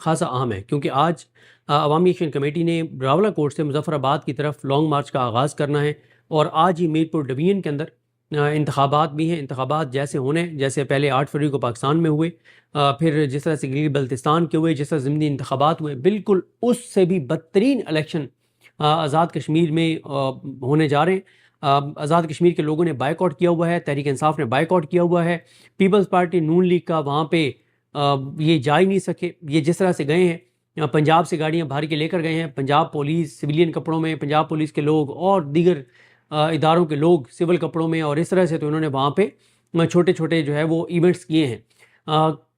خاصا اہم ہے، کیونکہ آج عوامی ایکشن کمیٹی نے راولہ کوٹ سے مظفر آباد کی طرف لانگ مارچ کا آغاز کرنا ہے، اور آج ہی میر پور ڈویژن کے اندر انتخابات بھی ہیں۔ انتخابات جیسے ہونے، جیسے پہلے 8 فروری کو پاکستان میں ہوئے، پھر جس طرح سے گلگت بلتستان کے ہوئے، جس طرح ضمنی انتخابات ہوئے، بالکل اس سے بھی بدترین الیکشن آزاد کشمیر میں ہونے جا رہے ہیں۔ آزاد کشمیر کے لوگوں نے بائیک آؤٹ کیا ہوا ہے، تحریک انصاف نے بائیک آؤٹ کیا ہوا ہے، پیپلز پارٹی نون لیگ کا وہاں پہ یہ جا ہی نہیں سکے۔ یہ جس طرح سے گئے ہیں، پنجاب سے گاڑیاں بھر کے لے کر گئے ہیں، پنجاب پولیس سویلین کپڑوں میں، پنجاب پولیس کے لوگ اور دیگر اداروں کے لوگ سول کپڑوں میں، اور اس طرح سے تو انہوں نے وہاں پہ چھوٹے چھوٹے جو ہے وہ ایونٹس کیے ہیں۔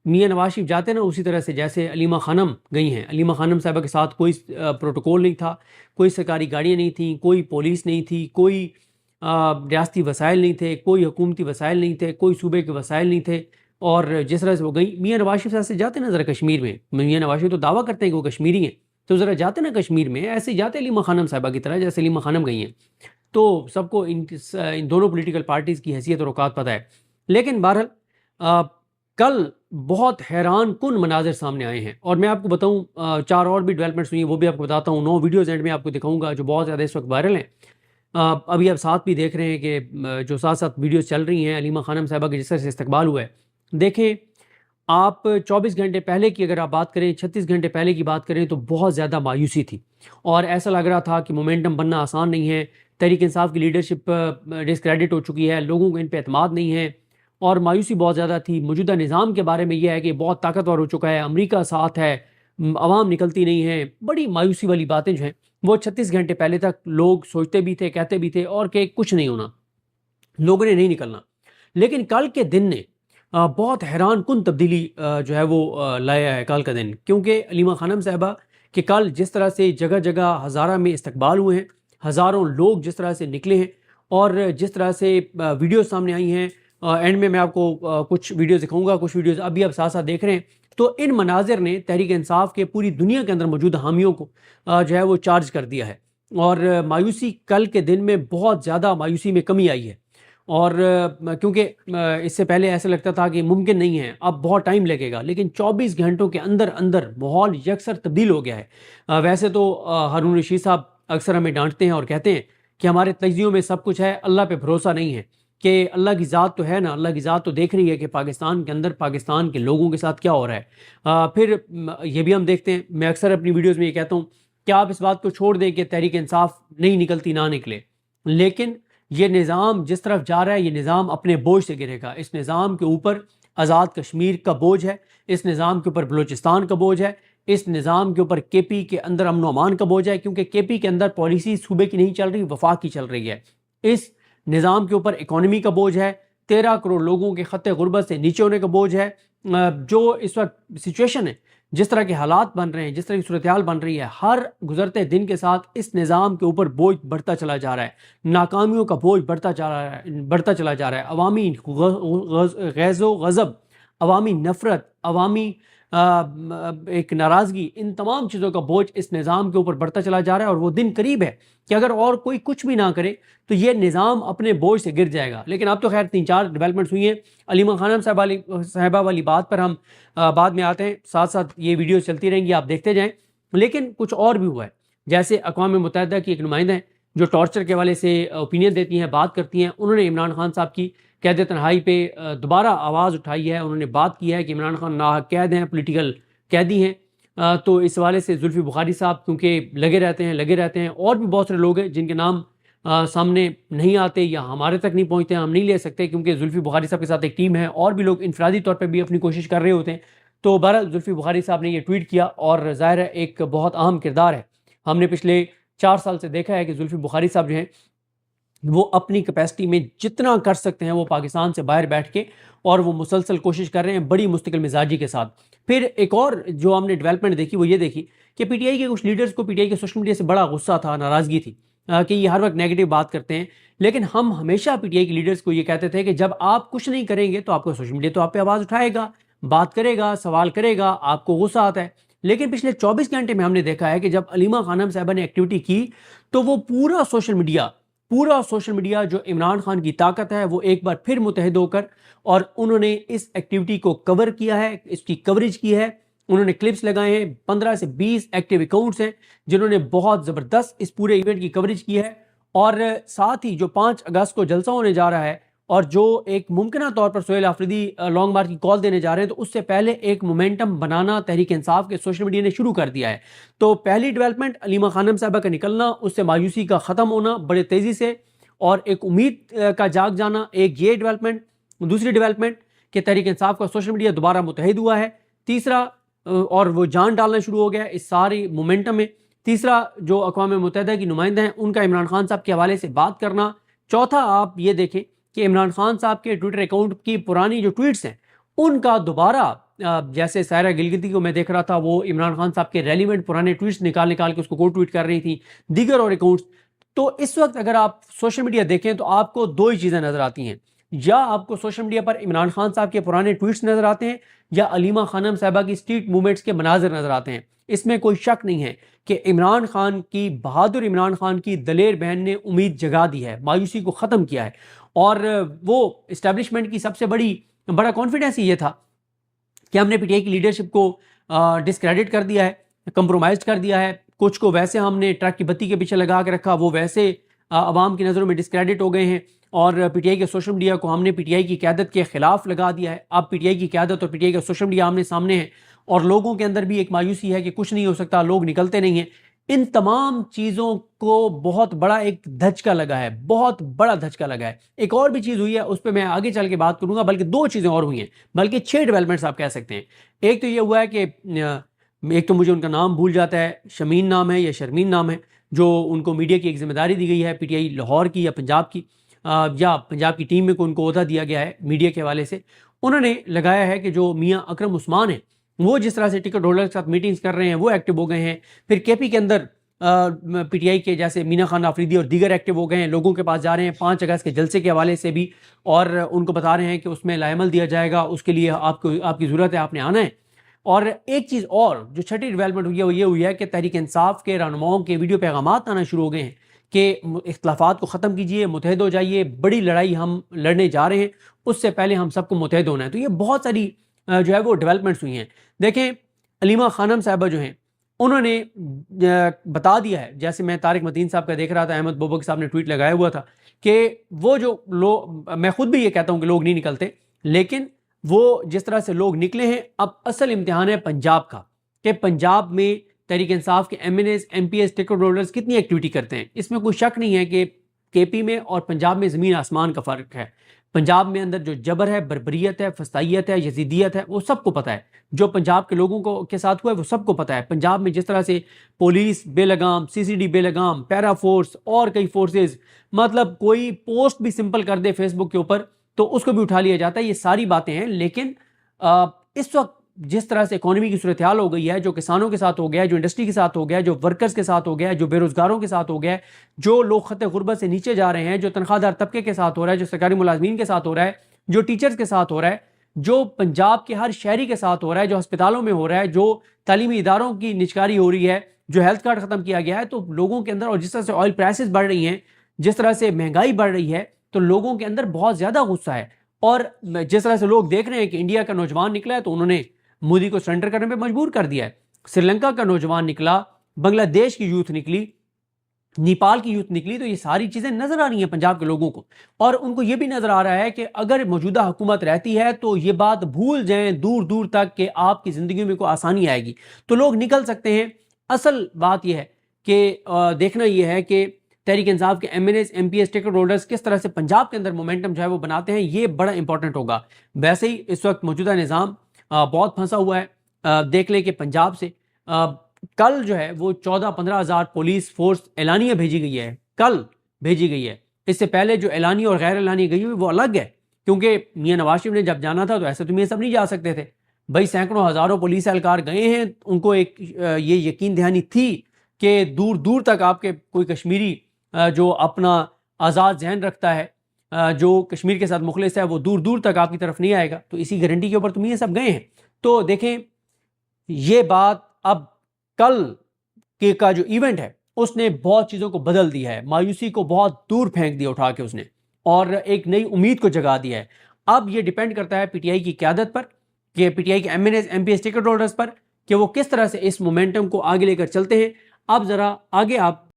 میاں نواز شریف جاتے ہیں نا، اسی طرح سے جیسے علیمہ خانم گئی ہیں، علیمہ خانم صاحبہ کے ساتھ کوئی پروٹوکول نہیں تھا، کوئی سرکاری گاڑیاں نہیں تھیں، کوئی پولیس نہیں تھی، کوئی ریاستی وسائل نہیں تھے، کوئی حکومتی وسائل نہیں تھے، کوئی صوبے کے وسائل نہیں تھے، اور جس طرح سے وہ گئی۔ میاں نواز شریف سے جاتے نا ذرا کشمیر میں، میاں نواز شریف تو دعویٰ کرتے ہیں کہ وہ کشمیری ہیں، تو ذرا جاتے نا کشمیر میں ایسے جاتے علیمہ خانم صاحبہ کی طرح جیسے علیمہ خانم گئی ہیں، تو سب کو ان دونوں پولیٹیکل پارٹیز کی حیثیت اور اوقات پتہ ہے۔ لیکن بہرحال کل بہت حیران کن مناظر سامنے آئے ہیں، اور میں آپ کو بتاؤں 4 اور بھی ڈیولپمنٹس ہوئی ہیں، وہ بھی آپ کو بتاتا ہوں۔ 9 ویڈیوز اینڈ میں آپ کو دکھاؤں گا جو بہت زیادہ اس وقت وائرل ہیں۔ ابھی آپ ساتھ بھی دیکھ رہے ہیں کہ جو ساتھ ساتھ ویڈیوز چل رہی ہیں علیمہ خانم صاحبہ کے جس طرح سے استقبال ہوا ہے۔ دیکھیں آپ 24 گھنٹے پہلے کی اگر آپ بات کریں، 36 گھنٹے پہلے کی بات کریں، تو بہت زیادہ مایوسی تھی، اور ایسا لگ رہا تھا کہ مومنٹم بننا آسان نہیں ہے، تحریک انصاف کی لیڈرشپ ڈسکریڈٹ ہو چکی ہے، لوگوں کو ان پہ اعتماد نہیں ہے، اور مایوسی بہت زیادہ تھی۔ موجودہ نظام کے بارے میں یہ ہے کہ بہت طاقتور ہو چکا ہے، امریکہ ساتھ ہے، عوام نکلتی نہیں ہے، بڑی مایوسی والی باتیں جو ہیں وہ 36 گھنٹے پہلے تک لوگ سوچتے بھی تھے، کہتے بھی تھے، اور کہ کچھ نہیں ہونا، لوگوں نے نہیں نکلنا۔ لیکن کل کے دن نے بہت حیران کن تبدیلی جو ہے وہ لایا ہے کل کا دن، کیونکہ علیمہ خانم صاحبہ کہ کل جس طرح سے جگہ جگہ ہزارہ میں استقبال ہوئے ہیں، ہزاروں لوگ جس طرح سے نکلے ہیں، اور جس طرح سے ویڈیو سامنے آئی ہیں، اینڈ میں آپ کو کچھ ویڈیوز دکھاؤں گا، کچھ ویڈیوز ابھی آپ ساتھ ساتھ دیکھ رہے ہیں، تو ان مناظر نے تحریک انصاف کے پوری دنیا کے اندر موجود حامیوں کو جو ہے وہ چارج کر دیا ہے، اور مایوسی کل کے دن میں بہت زیادہ مایوسی میں کمی آئی ہے۔ اور کیونکہ اس سے پہلے ایسا لگتا تھا کہ ممکن نہیں ہے، اب بہت ٹائم لگے گا، لیکن 24 گھنٹوں کے اندر اندر ماحول یکسر تبدیل ہو گیا ہے۔ ویسے تو ہارون رشید صاحب اکثر ہمیں ڈانٹتے ہیں اور کہتے ہیں کہ ہمارے تجزیوں میں سب کچھ ہے، اللہ پہ بھروسہ نہیں ہے، کہ اللہ کی ذات تو ہے نا، اللہ کی ذات تو دیکھ رہی ہے کہ پاکستان کے اندر پاکستان کے لوگوں کے ساتھ کیا ہو رہا ہے۔ پھر یہ بھی ہم دیکھتے ہیں، میں اکثر اپنی ویڈیوز میں یہ کہتا ہوں کہ آپ اس بات کو چھوڑ دیں کہ تحریک انصاف نہیں نکلتی، نہ نکلے، لیکن یہ نظام جس طرف جا رہا ہے، یہ نظام اپنے بوجھ سے گرے گا۔ اس نظام کے اوپر آزاد کشمیر کا بوجھ ہے، اس نظام کے اوپر بلوچستان کا بوجھ ہے، اس نظام کے اوپر کے پی کے اندر امن و امان کا بوجھ ہے، کیونکہ کے پی کے اندر پالیسی صوبے کی نہیں چل رہی، وفاق کی چل رہی ہے۔ اس نظام کے اوپر اکانومی کا بوجھ ہے، 13 کروڑ لوگوں کے خط غربت سے نیچے ہونے کا بوجھ ہے۔ جو اس وقت سچویشن ہے، جس طرح کے حالات بن رہے ہیں، جس طرح کی صورتحال بن رہی ہے، ہر گزرتے دن کے ساتھ اس نظام کے اوپر بوجھ بڑھتا چلا جا رہا ہے، ناکامیوں کا بوجھ بڑھتا چلا جا رہا ہے، عوامی غیظ و غضب، عوامی نفرت، عوامی ایک ناراضگی، ان تمام چیزوں کا بوجھ اس نظام کے اوپر بڑھتا چلا جا رہا ہے، اور وہ دن قریب ہے کہ اگر اور کوئی کچھ بھی نہ کرے تو یہ نظام اپنے بوجھ سے گر جائے گا۔ لیکن اب تو خیر 3-4 ڈیولپمنٹس ہوئی ہیں، علیمہ خانم صاحبہ والی بات پر ہم بعد میں آتے ہیں، ساتھ ساتھ یہ ویڈیوز چلتی رہیں گی، آپ دیکھتے جائیں۔ لیکن کچھ اور بھی ہوا ہے، جیسے اقوام متحدہ کی ایک نمائندہ ہیں جو ٹارچر کے حوالے سے اوپینین دیتی ہیں، بات کرتی ہیں، انہوں نے عمران خان صاحب کی قید تنہائی پہ دوبارہ آواز اٹھائی ہے، انہوں نے بات کی ہے کہ عمران خان ناحق قید ہیں، پولیٹیکل قیدی ہیں۔ تو اس حوالے سے زلفی بخاری صاحب کیونکہ لگے رہتے ہیں، اور بھی بہت سارے لوگ ہیں جن کے نام سامنے نہیں آتے یا ہمارے تک نہیں پہنچتے، ہم نہیں لے سکتے، کیونکہ زلفی بخاری صاحب کے ساتھ ایک ٹیم ہے، اور بھی لوگ انفرادی طور پہ بھی اپنی کوشش کر رہے ہوتے ہیں۔ تو بہرحال زلفی بخاری صاحب نے یہ ٹویٹ کیا، اور ظاہر ہے ایک بہت اہم کردار ہے۔ ہم نے پچھلے 4 سال سے دیکھا ہے کہ زلفی بخاری صاحب جو ہیں وہ اپنی کیپیسٹی میں جتنا کر سکتے ہیں وہ پاکستان سے باہر بیٹھ کے، اور وہ مسلسل کوشش کر رہے ہیں بڑی مستقل مزاجی کے ساتھ۔ پھر ایک اور جو ہم نے ڈیولپمنٹ دیکھی وہ یہ دیکھی کہ پی ٹی آئی کے کچھ لیڈرز کو پی ٹی آئی کے سوشل میڈیا سے بڑا غصہ تھا، ناراضگی تھی کہ یہ ہر وقت نیگیٹو بات کرتے ہیں، لیکن ہم ہمیشہ پی ٹی آئی کے لیڈرز کو یہ کہتے تھے کہ جب آپ کچھ نہیں کریں گے تو آپ کو سوشل میڈیا تو آپ پہ آواز اٹھائے گا، بات کرے گا، سوال کرے گا، آپ کو غصہ آتا ہے۔ لیکن پچھلے 24 گھنٹے میں ہم نے دیکھا ہے کہ جب علیمہ خانم صاحبہ نے ایکٹیویٹی کی تو وہ پورا سوشل میڈیا جو عمران خان کی طاقت ہے وہ ایک بار پھر متحد ہو کر، اور انہوں نے اس ایکٹیویٹی کو کور کیا ہے، اس کی کوریج کی ہے، انہوں نے کلپس لگائے ہیں, 15 سے 20 ایکٹیو اکاؤنٹس ہیں جنہوں نے بہت زبردست اس پورے ایونٹ کی کوریج کی ہے. اور ساتھ ہی جو 5 اگست کو جلسہ ہونے جا رہا ہے اور جو ایک ممکنہ طور پر سہیل آفریدی لانگ مارچ کی کال دینے جا رہے ہیں, تو اس سے پہلے ایک مومنٹم بنانا تحریک انصاف کے سوشل میڈیا نے شروع کر دیا ہے. تو پہلی ڈیولپمنٹ علیمہ خانم صاحبہ کا نکلنا, اس سے مایوسی کا ختم ہونا بڑے تیزی سے, اور ایک امید کا جاگ جانا, ایک یہ ڈیولپمنٹ. دوسری ڈیولپمنٹ کہ تحریک انصاف کا سوشل میڈیا دوبارہ متحد ہوا ہے. تیسرا, اور وہ جان ڈالنا شروع ہو گیا ہے اس ساری مومنٹم میں. تیسرا, جو اقوام متحدہ کی نمائندہ ہیں ان کا عمران خان صاحب کے حوالے سے بات کرنا. چوتھا, آپ یہ دیکھیں کہ عمران خان صاحب کے ٹویٹر اکاؤنٹ کی پرانی جو ٹویٹس ہیں ان کا دوبارہ, جیسے سائرہ گلگتی کو میں دیکھ رہا تھا, وہ عمران خان صاحب کے ریلیونٹ پرانے ٹویٹس نکال کے اس کو ٹویٹ کر رہی تھی, دیگر اور اکاؤنٹس. تو اس وقت اگر آپ سوشل میڈیا دیکھیں تو آپ کو دو ہی چیزیں نظر آتی ہیں, یا آپ کو سوشل میڈیا پر عمران خان صاحب کے پرانے ٹویٹس نظر آتے ہیں, یا علیمہ خانم صاحبہ کی اسٹریٹ موومنٹس کے مناظر نظر آتے ہیں. اس میں کوئی شک نہیں ہے کہ عمران خان کی, بہادر عمران خان کی دلیر بہن نے امید جگا دی ہے, مایوسی کو ختم کیا ہے. اور وہ اسٹیبلشمنٹ کی سب سے بڑا کانفیڈنس یہ تھا کہ ہم نے پی ٹی آئی کی لیڈرشپ کو ڈسکریڈٹ کر دیا ہے, کمپرومائز کر دیا ہے. کچھ کو ویسے ہم نے ٹرک کی بتی کے پیچھے لگا کے رکھا, وہ ویسے عوام کی نظروں میں ڈسکریڈٹ ہو گئے ہیں. اور پی ٹی آئی کے سوشل میڈیا کو ہم نے پی ٹی آئی کی قیادت کے خلاف لگا دیا ہے. اب پی ٹی آئی کی قیادت اور پی ٹی آئی کا سوشل میڈیا آمنے سامنے ہے, اور لوگوں کے اندر بھی ایک مایوسی ہے کہ کچھ نہیں ہو سکتا, لوگ نکلتے نہیں ہیں. ان تمام چیزوں کو بہت بڑا ایک دھچکا لگا ہے, بہت بڑا دھچکا لگا ہے. ایک اور بھی چیز ہوئی ہے, اس پہ میں آگے چل کے بات کروں گا, بلکہ 2 چیزیں اور ہوئی ہیں, بلکہ 6 ڈیولپمنٹس آپ کہہ سکتے ہیں. ایک تو یہ ہوا ہے کہ ایک تو مجھے ان کا نام بھول جاتا ہے, شمین نام ہے یا شرمین نام ہے, جو ان کو میڈیا کی ایک ذمہ داری دی گئی ہے پی ٹی آئی لاہور کی یا پنجاب کی, یا پنجاب کی ٹیم میں کو ان کو عہدہ دیا گیا ہے میڈیا کے حوالے سے. انہوں نے لگایا ہے کہ جو میاں اکرم عثمان ہیں وہ جس طرح سے ٹکٹ ہولڈر کے ساتھ میٹنگز کر رہے ہیں وہ ایکٹیو ہو گئے ہیں. پھر کے پی کے اندر پی ٹی آئی کے جیسے مینا خان آفریدی اور دیگر ایکٹیو ہو گئے ہیں, لوگوں کے پاس جا رہے ہیں 5 اگست کے جلسے کے حوالے سے بھی, اور ان کو بتا رہے ہیں کہ اس میں لائحہ دیا جائے گا, اس کے لیے آپ کی ضرورت ہے, آپ نے آنا ہے. اور ایک چیز اور جو 6ٹھی ڈیولپمنٹ ہوئی ہے وہ یہ ہوئی ہے کہ تحریک انصاف کے رہنماؤں کے ویڈیو پیغامات آنا شروع ہو گئے ہیں کہ اختلافات کو ختم کیجئے, متحد ہو جائیے, بڑی لڑائی ہم لڑنے جا رہے ہیں, اس سے پہلے ہم سب کو متحد ہونا ہے. تو یہ بہت ساری جو ہے وہ ڈیولپمنٹس ہوئی ہیں. دیکھیں علیمہ خانم صاحبہ جو ہیں انہوں نے بتا دیا ہے, جیسے میں طارق متین صاحب کا دیکھ رہا تھا, احمد بوبک صاحب نے ٹویٹ لگایا ہوا تھا کہ وہ جو لوگ, میں خود بھی یہ کہتا ہوں کہ لوگ نہیں نکلتے, لیکن وہ جس طرح سے لوگ نکلے ہیں, اب اصل امتحان ہے پنجاب کا, کہ پنجاب میں تحریک انصاف کے M N As, M P S, ticket holders کتنی ایکٹیویٹی کرتے ہیں. اس میں کوئی شک نہیں ہے کہ کے پی میں اور پنجاب میں زمین آسمان کا فرق ہے. پنجاب میں اندر جو جبر ہے, بربریت ہے, فسطائیت ہے, یزیدیت ہے, وہ سب کو پتہ ہے. جو پنجاب کے لوگوں کے ساتھ ہوا ہے وہ سب کو پتہ ہے. پنجاب میں جس طرح سے پولیس بے لگام, سی سی ڈی بے لگام, پیرا فورس اور کئی فورسز, مطلب کوئی پوسٹ بھی سمپل کر دے فیس بک کے اوپر تو اس کو بھی اٹھا لیا جاتا ہے. یہ ساری باتیں ہیں. لیکن اس وقت جس طرح سے اکانومی کی صورتحال ہو گئی ہے, جو کسانوں کے ساتھ ہو گیا ہے, جو انڈسٹری کے ساتھ ہو گیا ہے, جو ورکرز کے ساتھ ہو گیا ہے, جو بے روزگاروں کے ساتھ ہو گیا ہے, جو لوگ خط غربت سے نیچے جا رہے ہیں, جو تنخواہ دار طبقے کے ساتھ ہو رہا ہے, جو سرکاری ملازمین کے ساتھ ہو رہا ہے, جو ٹیچرز کے ساتھ ہو رہا ہے, جو پنجاب کے ہر شہری کے ساتھ ہو رہا ہے, جو ہسپتالوں میں ہو رہا ہے, جو تعلیمی اداروں کی نجکاری ہو رہی ہے, جو ہیلتھ کارڈ ختم کیا گیا ہے, تو لوگوں کے اندر, اور جس طرح سے آئل پرائسز بڑھ رہی ہیں, جس طرح سے مہنگائی بڑھ رہی ہے, تو لوگوں کے اندر بہت زیادہ غصہ ہے. اور جس طرح سے لوگ دیکھ رہے ہیں کہ انڈیا کا نوجوان نکلا ہے تو انہوں نے مودی کو سرنڈر کرنے پہ مجبور کر دیا ہے. سری لنکا کا نوجوان نکلا, بنگلہ دیش کی یوتھ نکلی, نیپال کی یوتھ نکلی. تو یہ ساری چیزیں نظر آ رہی ہیں پنجاب کے لوگوں کو, اور ان کو یہ بھی نظر آ رہا ہے کہ اگر موجودہ حکومت رہتی ہے تو یہ بات بھول جائیں دور دور تک کہ آپ کی زندگی میں کوئی آسانی آئے گی, تو لوگ نکل سکتے ہیں. اصل بات یہ ہے کہ دیکھنا یہ ہے کہ تحریک انصاف کے M N As, M P S, ticket holders کس طرح سے پنجاب کے اندر مومنٹم جو ہے وہ بناتے ہیں, یہ بڑا امپورٹنٹ ہوگا. ویسے ہی اس وقت موجودہ نظام بہت پھنسا ہوا ہے. دیکھ لیں کہ پنجاب سے کل جو ہے وہ 14-15 ہزار پولیس فورس اعلانیہ بھیجی گئی ہے, کل بھیجی گئی ہے. اس سے پہلے جو اعلانیہ اور غیر اعلانیہ گئی ہوئی وہ الگ ہے, کیونکہ میاں نواز شریف نے جب جانا تھا تو ایسے تو میاں سب نہیں جا سکتے تھے بھائی. سینکڑوں ہزاروں پولیس اہلکار گئے ہیں, ان کو ایک یہ یقین دہانی تھی کہ دور دور تک آپ کے کوئی کشمیری جو اپنا آزاد ذہن رکھتا ہے, جو کشمیر کے ساتھ مخلص ہے, وہ دور دور تک آپ کی طرف نہیں آئے گا. تو اسی گارنٹی کے اوپر تو میاں سب گئے ہیں. تو دیکھیں یہ بات اب کل کے کا جو ایونٹ ہے اس نے بہت چیزوں کو بدل دیا ہے, مایوسی کو بہت دور پھینک دیا اٹھا کے اس نے, اور ایک نئی امید کو جگا دیا ہے. اب یہ ڈیپینڈ کرتا ہے پی ٹی آئی کی قیادت پر, کہ پی ٹی آئی کے M N As, M P S, ticket holders پر, کہ وہ کس طرح سے اس مومنٹم کو آگے لے کر چلتے ہیں۔ اب ذرا آگے آپ